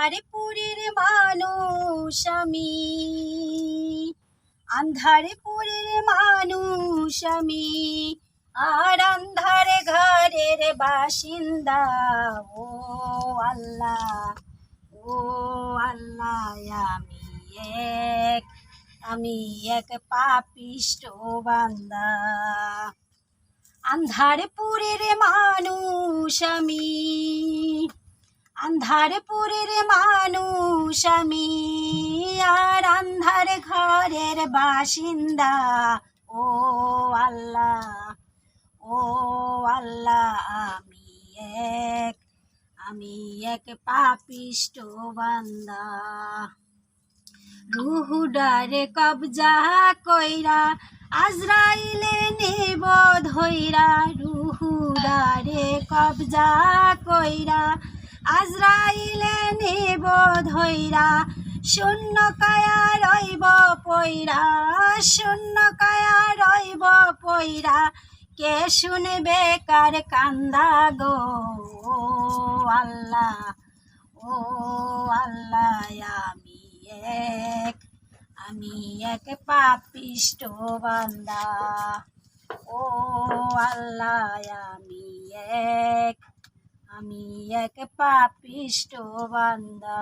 আন্ধারপুরের মানুষ আমি, আন্ধারপুরের মানুষ আমি, আর আন্ধার ঘরের বাসিন্দা। ও আল্লাহ, ও আল্লাহ, আমি এক পাপিষ্ঠ বান্দা। আন্ধারপুরের মানুষ আমি, আন্ধারপুরের মানুষ আমি, আর আন্ধার ঘরের বাসিন্দা। ও আল্লাহ, ও আল্লাহ, আমি এক পাপিষ্ঠ বান্দা। রুহুডারে কবজা কইরা আজরাইলে নেব ধইরা, রুহুডারে কবজা কইরা আজরাইলে নেব ধইরা, শূন্য কায়া রইব পইরা, শূন্য কায়া রইব পইরা, কে শুনবে কার কান্দা গো। ও আল্লাহ, ও আল্লাহ, আমি এক পাপিষ্ঠ বান্দা। ও আল্লাহ, আমি এক পাপিষ্ঠ বান্দা।